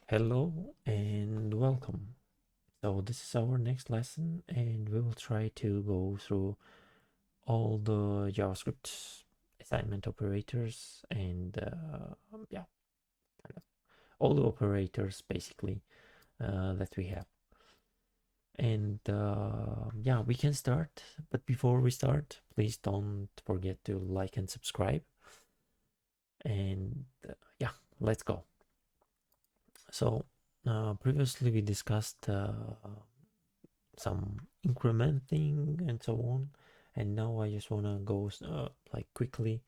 Hello and welcome. So this is our next lesson and we will try to go through all the JavaScript assignment operators and yeah, kind of all the operators basically that we have. And yeah, we can start, but before we start, please don't forget to like and subscribe. And yeah, let's go. So previously we discussed some incrementing and so on, and now I just want to go like quickly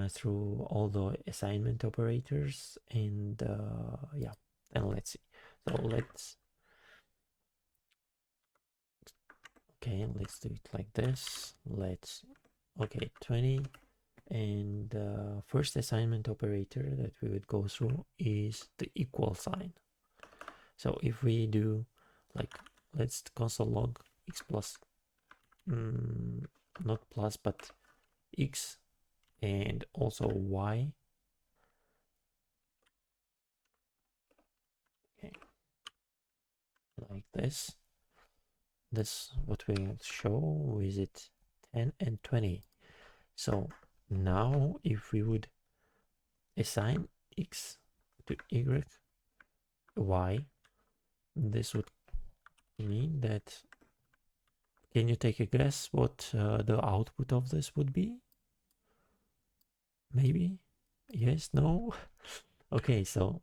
through all the assignment operators and yeah, and let's see. So let's do it like this. Okay, 20. And first assignment operator that we would go through is the equal sign. So if we do like, let's console log x plus, not plus, but x and also y. Okay, like this. This what we show is it 10 and 20. So now if we would assign x to y, y, this would mean that, can you take a guess what the output of this would be? Maybe? Yes? No? Okay, so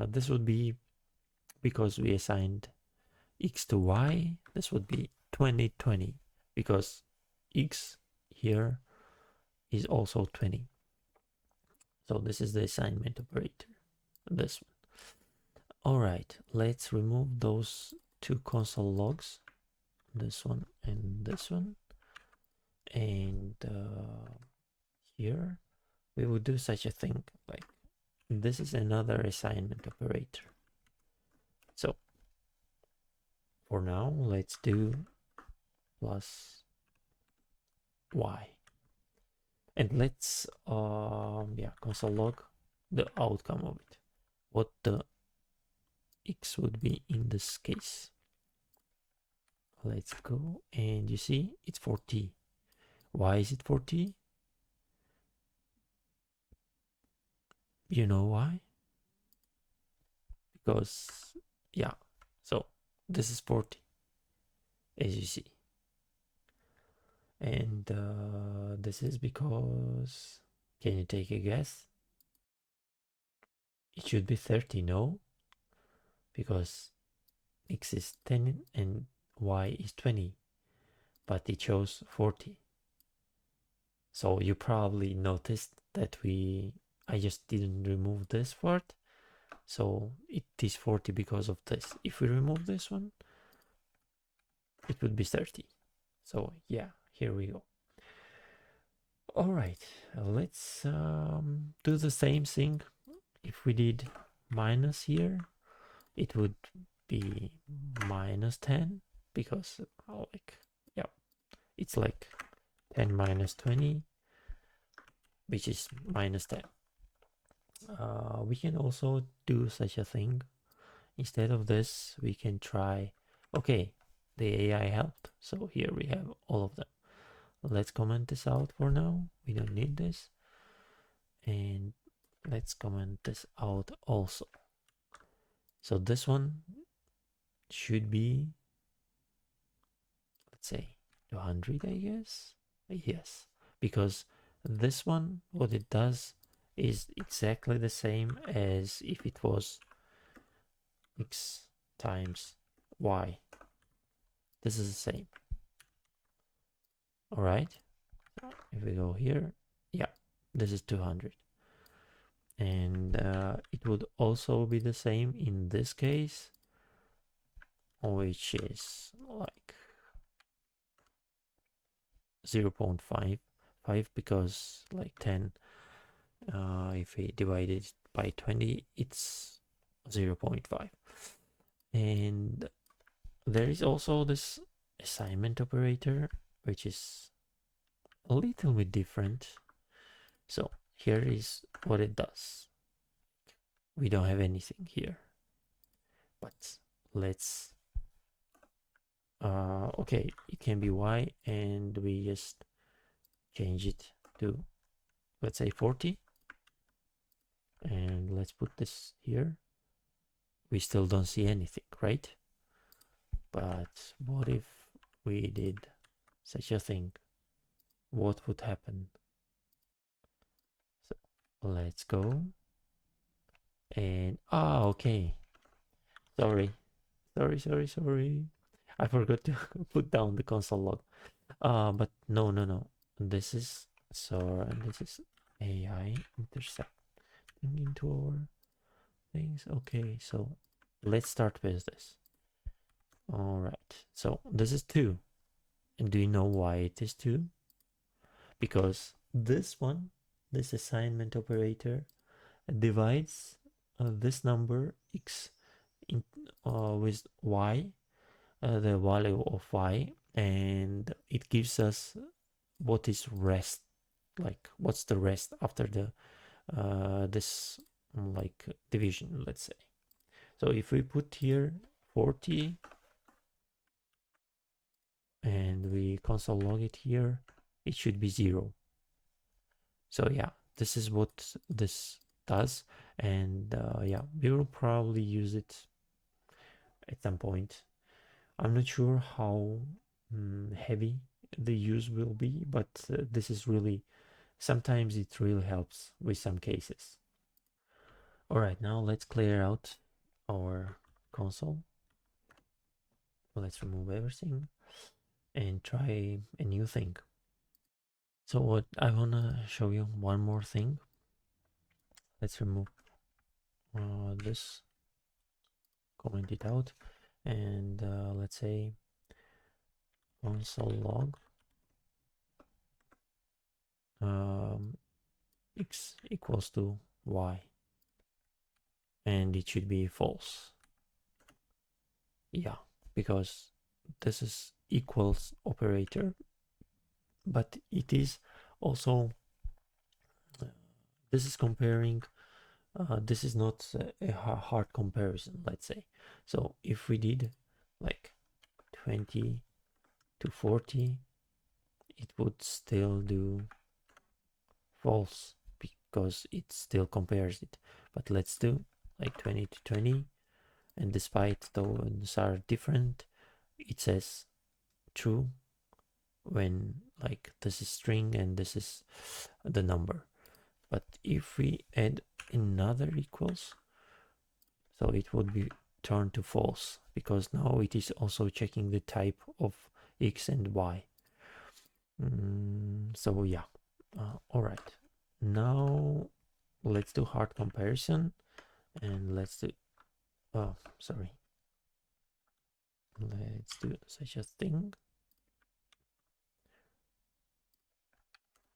this would be, because we assigned x to y, this would be 2020, because x here is also 20. So this is the assignment operator, this one. All right, let's remove those two console logs, this one and this one. And here we would do such a thing, like this is another assignment operator. So for now, let's do plus y. And let's yeah, console log the outcome of it, what the x would be in this case. Let's go, and you see it's 40. Why is it 40? You know why? Because yeah, so this is 40 as you see, and this is because, can you take a guess? It should be 30, no? Because x is 10 and y is 20, but it shows 40. So you probably noticed that I just didn't remove this part. So it is 40 because of this. If we remove this one, it would be 30. So yeah, here we go. All right, let's do the same thing. If we did minus here, it would be minus 10, because like, yeah, it's like 10 minus 20, which is minus 10. We can also do such a thing. Instead of this, we can try, okay, the AI helped. So here we have all of them. Let's comment this out for now. We don't need this. And let's comment this out also. So this one should be, let's say 200, I guess. Yes, because this one, what it does is exactly the same as if it was x times y. This is the same. All right. If we go here, yeah, this is 200. And it would also be the same in this case, which is like 0.55, because like 10, if we divide it by 20, it's 0.5. And there is also this assignment operator, which is a little bit different. So here is what it does. we don't have anything here. But let's okay, it can be y, and we just change it to, let's say, 40, and let's put this here. We still don't see anything, right? But what if we did such a thing? What would happen? So let's go, and okay, sorry, I forgot to put down the console log. But no, this is this is AI intersecting into our things. Okay, so let's start with this. All right, so this is 2, and do you know why it is 2? Because this one, this assignment operator, divides this number x in, with y, the value of y, and it gives us what is rest, like what's the rest after the this like division, let's say. So if we put here 40 and we console log it here, it should be 0. So yeah, this is what this does, and yeah, we will probably use it at some point. I'm not sure how heavy the use will be, but this is really, sometimes it really helps with some cases. All right, now let's clear out our console. Let's remove everything and try a new thing. So what I wanna show you one more thing. Let's remove this, comment it out, and let's say console log x equals to y, and it should be false. Yeah, because this is equals operator, but it is also this is comparing, this is not a hard comparison, let's say. So if we did like 20 to 40, it would still do false because it still compares it. But let's do like 20 to 20, and despite those are different, it says true when like this is string and this is the number. But if we add another equals, so it would be turned to false, because now it is also checking the type of x and y. So yeah, all right, now let's do hard comparison, and let's do, oh sorry, let's do such a thing.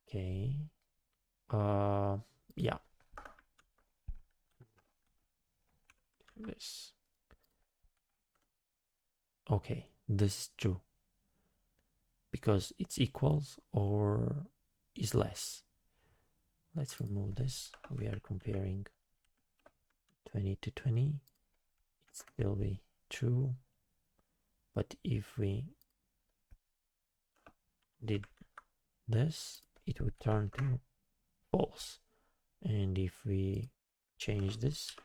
Okay, yeah, this, okay, this is true because it's equals or is less. Let's remove this. We are comparing 20 to 20. It still be true, but if we did this, it would turn to false, and if we change this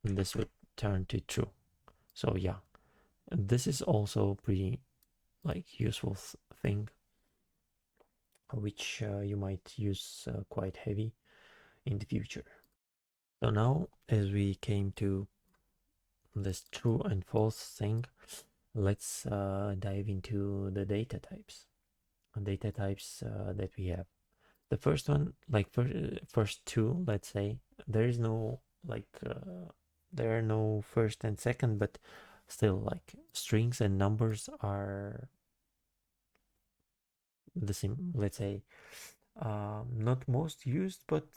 would turn to true. So yeah, this is also pretty like useful thing, which you might use quite heavy in the future. So now, as we came to this true and false thing, let's dive into the data types. Data types that we have. The first one, like first two, let's say, there is no like there are no first and second, but still like strings and numbers are the same, let's say, not most used, but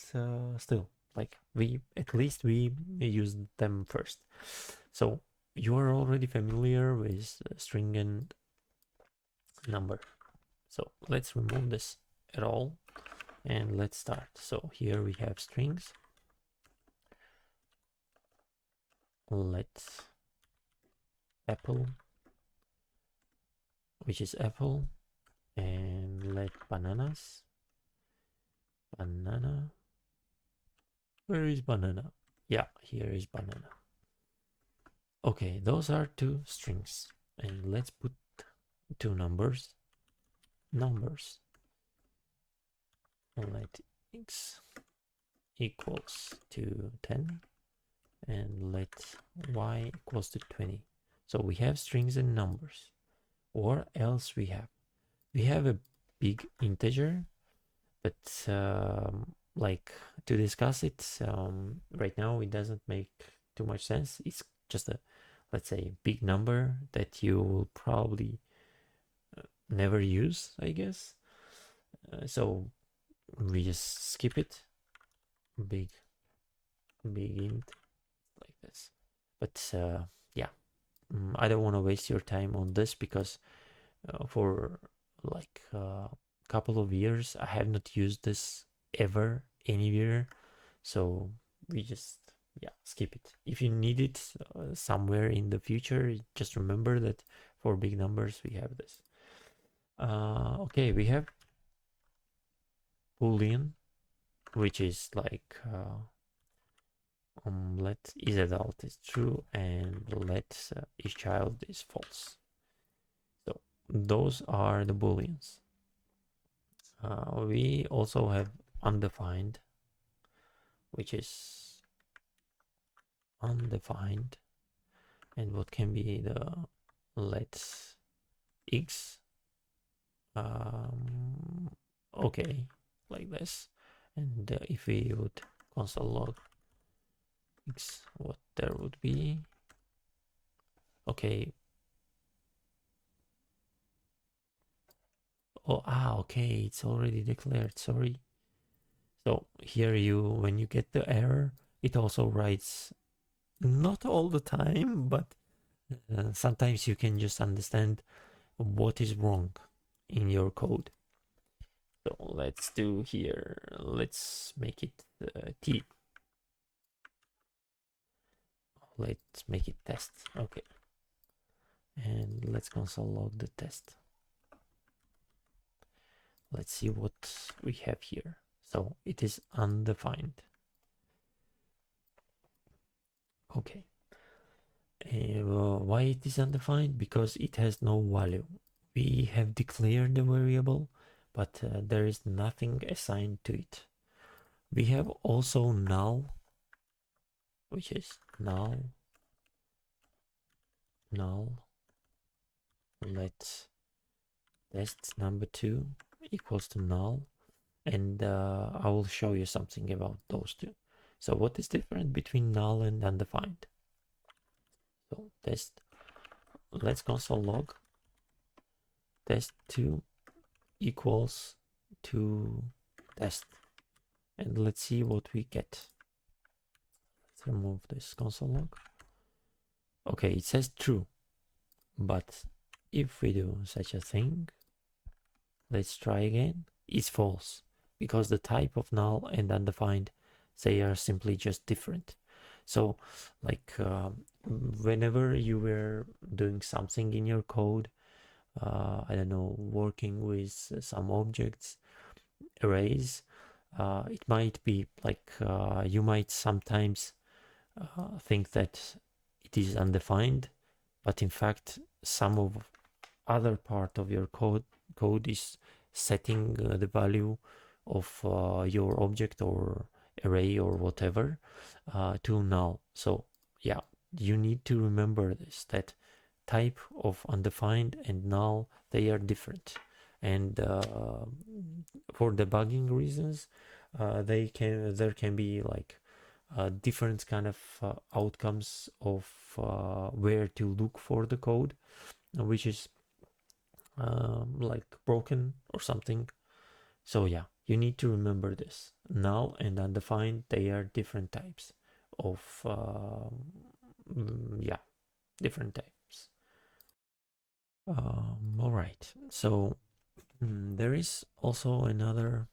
still, like we at least we use them first. So you are already familiar with string and number. So let's remove this at all, and let's start. So here we have strings, let apple, which is apple, and let bananas, banana. Where is banana? Yeah, here is banana. Okay, those are two strings, and let's put two numbers. Let x equals to 10 and let y equals to 20. So we have strings and numbers. Or else we have a big integer, but like to discuss it right now, it doesn't make too much sense. It's just a, let's say, big number that you will probably never use, I guess. So we just skip it. Big int like this. But yeah, I don't want to waste your time on this because for like a couple of years I have not used this ever anywhere, so we just skip it. If you need it somewhere in the future, just remember that for big numbers we have this. Okay, we have boolean, which is like let is adult is true and let is child is false. So those are the booleans. We also have undefined, which is undefined, and what can be the let x okay, like this. And if we would console log x, what there would be, okay. Okay, it's already declared, sorry. So here when you get the error, it also writes, not all the time, but sometimes you can just understand what is wrong in your code. So let's do here, let's make it t. Let's make it test. Okay. And let's console log the test. Let's see what we have here. So it is undefined. Okay. Why it is undefined? Because it has no value. We have declared the variable, but there is nothing assigned to it. We have also null, which is null. Let test number 2 equals to null, and I will show you something about those two. So what is different between null and undefined? So test, let's console log test2 equals to test, and let's see what we get. Let's remove this console log. Okay, it says true, but if we do such a thing, let's try again, it's false, because the type of null and undefined, they are simply just different. So like whenever you were doing something in your code, I don't know, working with some objects, arrays, it might be like you might sometimes think that it is undefined, but in fact some of other part of your code is setting the value of your object or array or whatever to null. So yeah, you need to remember this, that type of undefined and null, they are different, and for debugging reasons there can be like different kind of outcomes of where to look for the code, which is like broken or something. So yeah, you need to remember this. Null and undefined, they are different types of different types. All right, so there is also another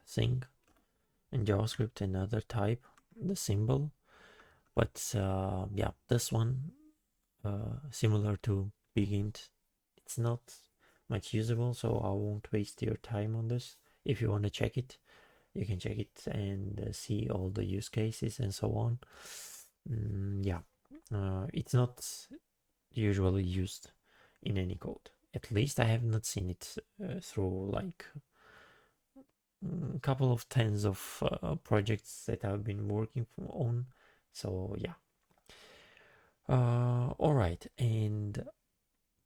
thing in JavaScript, another type, the symbol, But yeah, this one, similar to BigInt, it's not much usable, so I won't waste your time on this. If you want to check it, you can check it and see all the use cases and so on. Yeah, it's not usually used in any code. At least I have not seen it through like a couple of tens of projects that I've been working on. So yeah. All right, and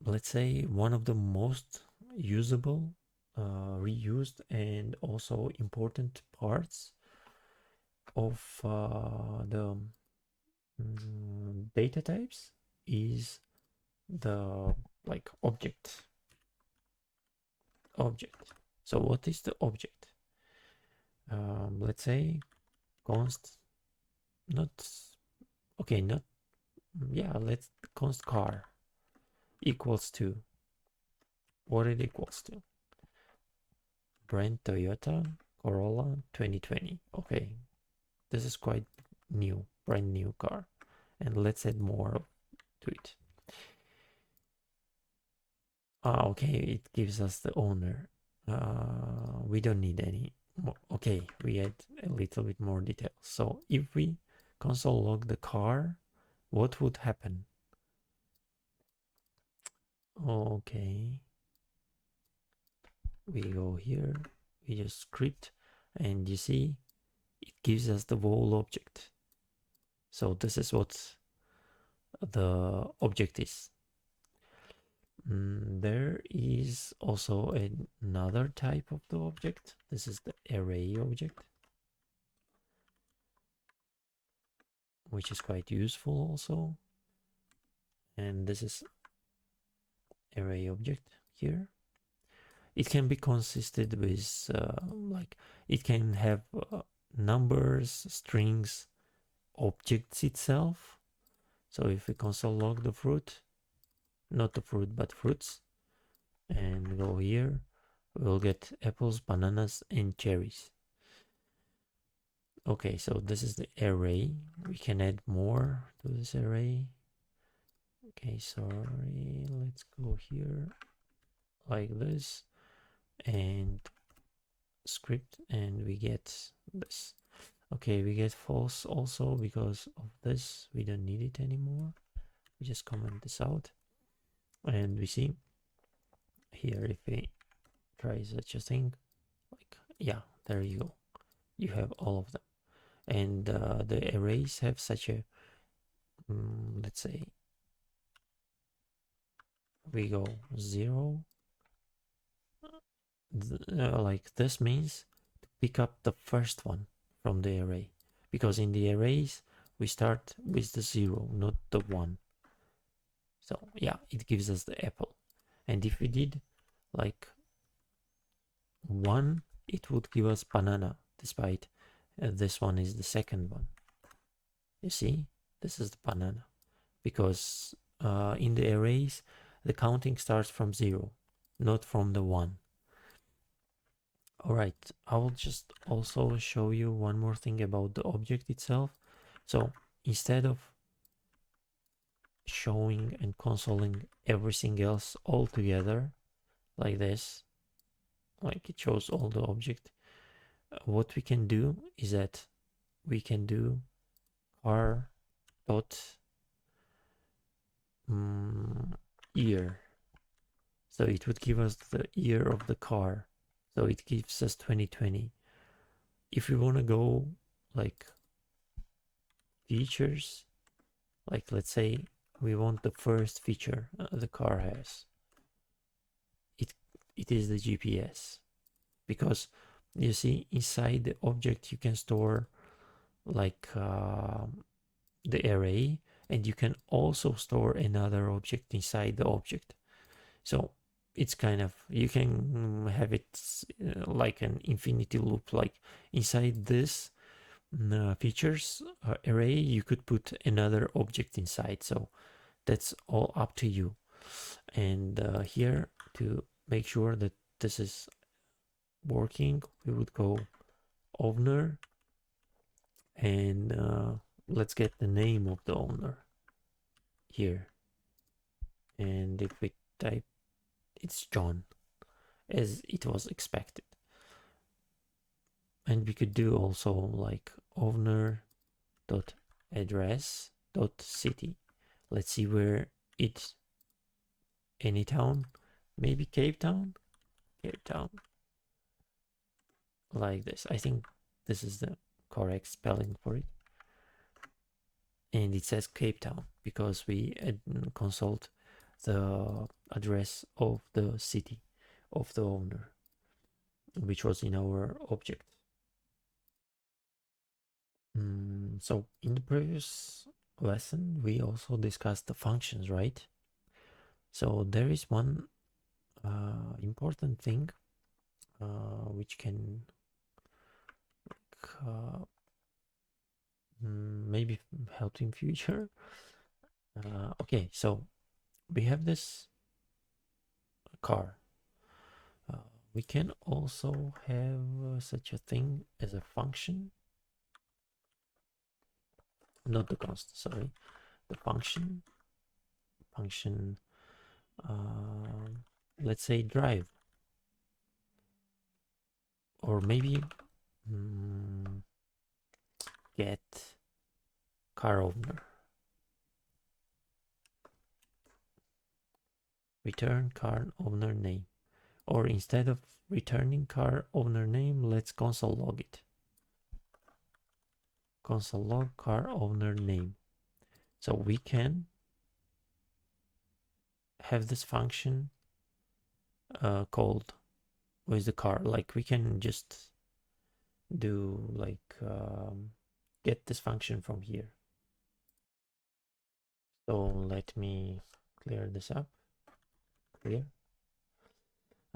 let's say one of the most usable, reused, and also important parts of the data types is the like object. So what is the object? Let's say const, not okay, not yeah. Let's const car equals to what it equals to. Brand Toyota Corolla 2020. Okay, this is quite new, brand new car, and let's add more to it. Okay, it gives us the owner. We don't need any more. Okay, we add a little bit more details. So if we console log the car, what would happen? Okay, we go here, we just script, and you see it gives us the whole object. So this is what the object is. There is also another type of the object. This is the array object, which is quite useful also. And this is array object here. It can be consisted with like it can have numbers, strings, objects itself. So if we console log the fruit, not the fruit but fruits, and go here, we'll get apples, bananas, and cherries. Okay, so this is the array. We can add more to this array. Okay, sorry, let's go here like this and script, and we get this. Okay, we get false also because of this. We don't need it anymore. We just comment this out, and we see here if we try such a thing, like yeah, there you go. You have all of them, and the arrays have such a let's say we go 0. Like this means to pick up the first one from the array, because in the arrays we start with the 0, not the 1. So yeah, it gives us the apple. And if we did like 1, it would give us banana, despite this one is the second one. You see, this is the banana, because in the arrays the counting starts from 0, not from the 1. All right, I will just also show you one more thing about the object itself. So instead of showing and consoling everything else all together like this, like it shows all the object, what we can do is that we can do car dot year. So it would give us the year of the car. So it gives us 2020. If we want to go like features, like let's say we want the first feature the car has, it is the GPS, because you see inside the object you can store like the array, and you can also store another object inside the object. So it's kind of, you can have it like an infinity loop, like inside this features array you could put another object inside. So that's all up to you. And here, to make sure that this is working, we would go owner, and let's get the name of the owner here, and if we type, it's John, as it was expected. And we could do also like owner dot address dot city. Let's see where it's, any town, maybe Cape Town, like this. I think this is the correct spelling for it. And it says Cape Town because we consult the address of the city of the owner, which was in our object. So in the previous lesson, we also discussed the functions, right? So there is one important thing which can maybe help in future. Okay, so we have this car. We can also have such a thing as a function, not the constant, sorry, the function, let's say drive, or maybe get car owner, return car owner name, or instead of returning car owner name, let's console log it. Console log car owner name. So we can have this function called with the car. Like we can just do like get this function from here. So let me clear this up. Clear.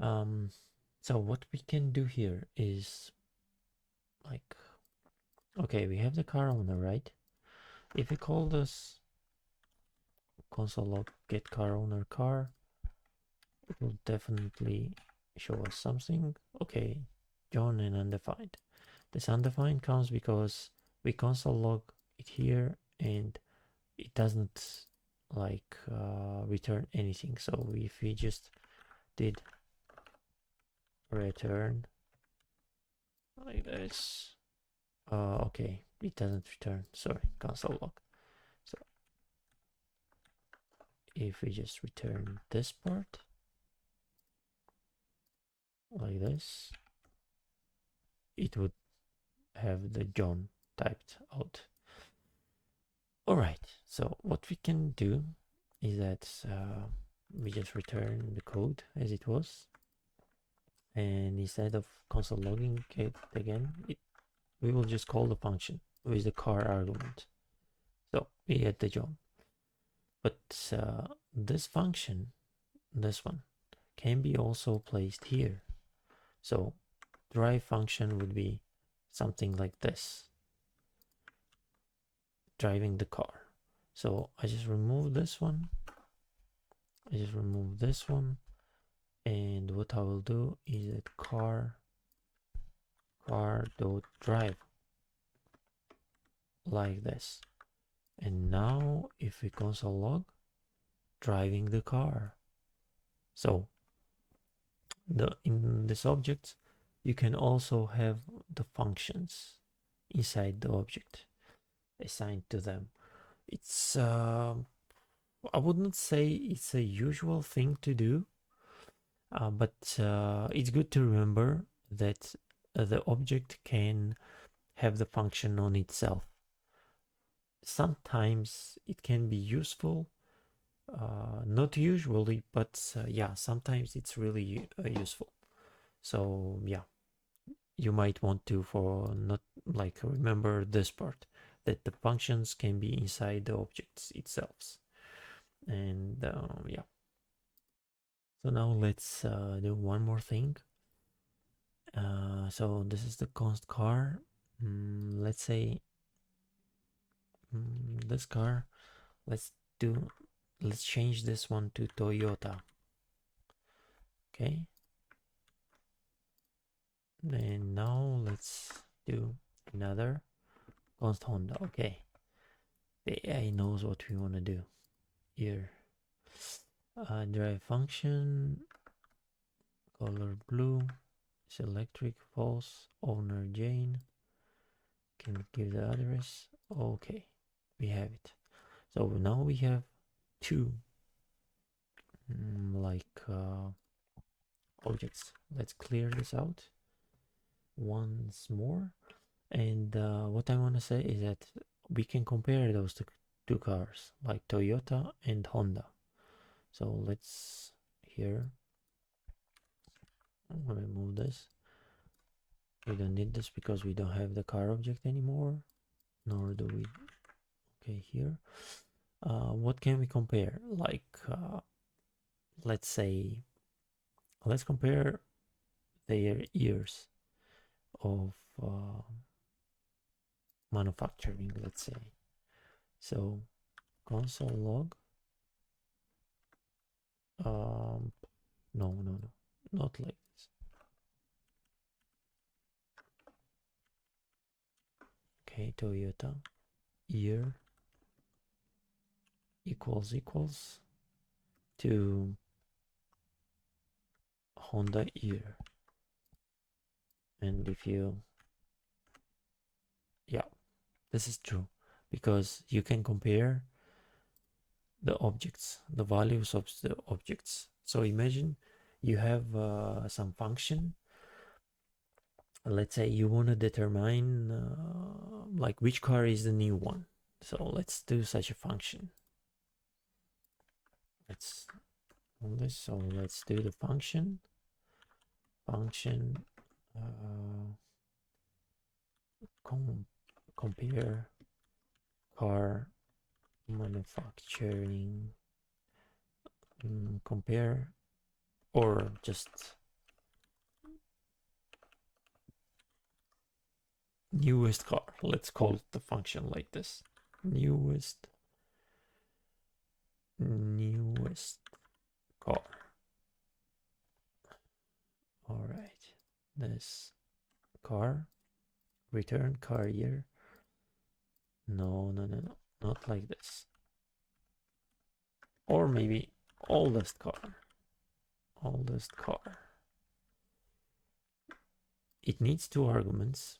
So what we can do here is like, okay, we have the car owner, right? If we call this console log get car owner car, it will definitely show us something. Okay, John and undefined. This undefined comes because we console log it here and it doesn't like return anything. So if we just did return like this, okay, it doesn't return, sorry, console log. So if we just return this part like this, it would have the John typed out. All right, so what we can do is that we just return the code as it was, and instead of console logging it again, we will just call the function with the car argument. So we get the John. But this function, this one, can be also placed here. So drive function would be something like this, driving the car. So I just remove this one, and what I will do is that car dot drive like this. And now if we console log, driving the car. So in this object, you can also have the functions inside the object assigned to them. It's I wouldn't say it's a usual thing to do, but it's good to remember that the object can have the function on itself. Sometimes it can be useful, not usually, but yeah, sometimes it's really useful. So yeah, you might want to for not like remember this part, that the functions can be inside the objects itself. And yeah, so now let's do one more thing. So this is the const car. Let's say this car, let's change this one to Toyota. Okay, and now let's do another const Honda. Okay, The AI knows what we want to do here. Drive function, color blue, is electric, false, owner Jane. Can give the address. Okay, we have it. So now we have two objects. Let's clear this out once more. And what I want to say is that we can compare those two cars, like Toyota and Honda. So let's here. I'm gonna remove this. We don't need this because we don't have the car object anymore, nor do we. Okay, here. What can we compare? Like, let's say, let's compare their years of manufacturing, let's say. So console log. No, not like this. Okay, Toyota year equals to Honda year. And if you, yeah, this is true because you can compare the objects, the values of the objects. So imagine you have some function. Let's say you want to determine like which car is the new one. So let's do such a function. Let's on this. So let's do the function compare car manufacturing, compare, or just newest car. Let's call the function like this. Newest car. All right, this car, return car year. No, not like this. Or maybe oldest car. It needs two arguments.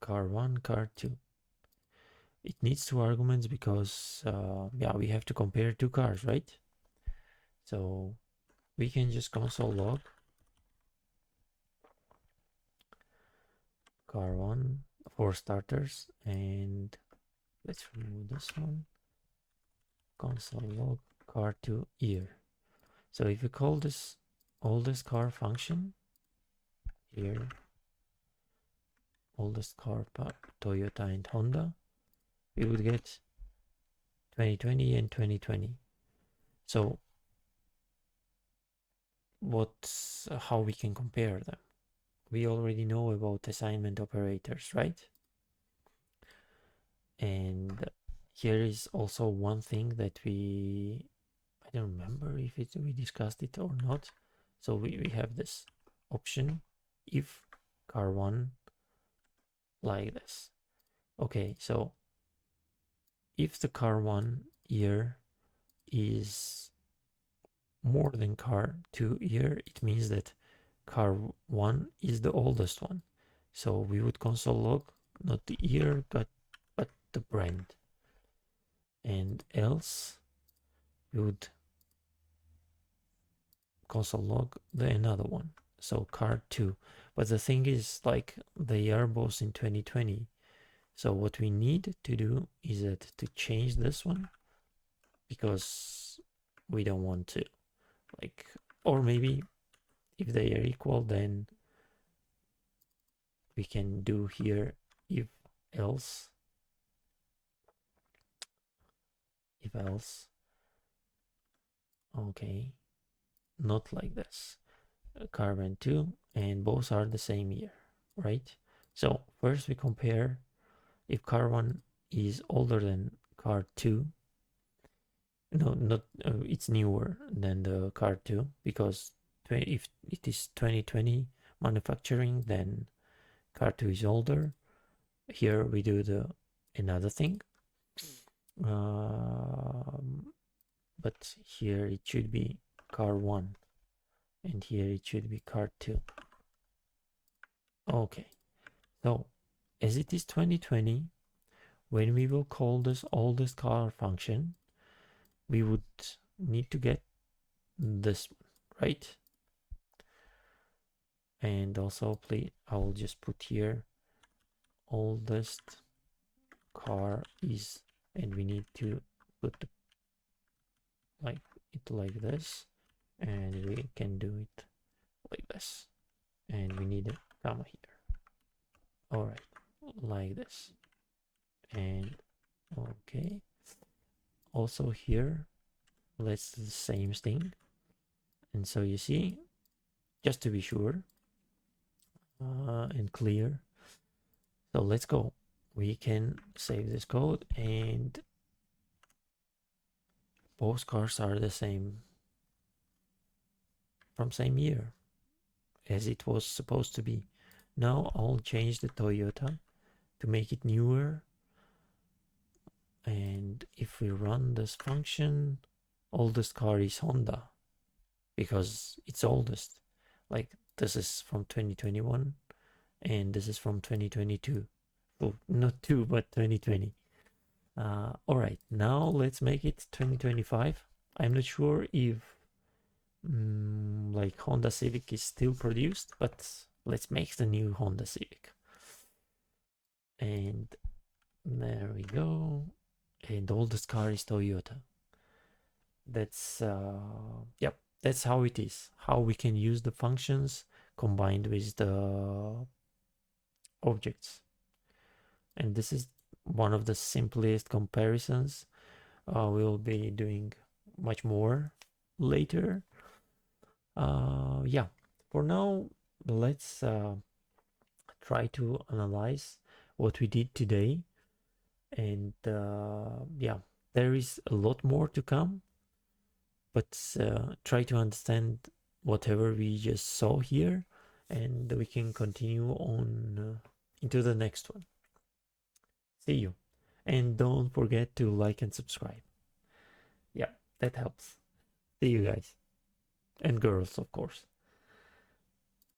Car 1, car 2. It needs two arguments because yeah, we have to compare two cars, right? So we can just console log car 1 for starters, and let's remove this one. Console log car 2 year. So if you call this oldest car function here, oldest car Toyota and Honda, we would get 2020 and 2020. So how we can compare them? We already know about assignment operators, right? And here is also one thing that I don't remember if we discussed it or not. So we have this option if car 1 like this. Okay, so if the car 1 year is more than car 2 year, it means that car 1 is the oldest one. So we would console log not the year but the brand, and else we would console log the another one, so car 2. But the thing is, like, they are both in 2020. So what we need to do is that to change this one, because we don't want to, like, or maybe if they are equal, then we can do here if else okay, not like this, carbon 2, and both are the same year, right? So first we compare if car 1 is older than car 2. No, not it's newer than the car 2, because if it is 2020 manufacturing, then car 2 is older. Here we do another thing. But here it should be car 1 and here it should be car 2. Okay, so as it is 2020, when we will call this oldest car function, we would need to get this one, right? And also, please, I will just put here oldest car is, and we need to put it like this, and we can do it like this, and we need a comma here. All right, like this, and okay. Also here, let's do the same thing. And so you see, just to be sure and clear. So let's go. We can save this code, and both cars are the same from same year as it was supposed to be. Now I'll change the Toyota to make it newer. And if we run this function, oldest car is Honda because it's oldest. Like this is from 2021 and this is from 2022. Well, not 2, but 2020. All right, now let's make it 2025. I'm not sure if like Honda Civic is still produced, but let's make the new Honda Civic. And there we go. And oldest car is Toyota. That's yep, that's how it is. How we can use the functions combined with the objects. And this is one of the simplest comparisons. We'll be doing much more later. Yeah, for now, let's try to analyze what we did today. And yeah, there is a lot more to come, but try to understand whatever we just saw here, and we can continue on into the next one. See you. And don't forget to like and subscribe. Yeah, that helps. See you guys. And girls, of course.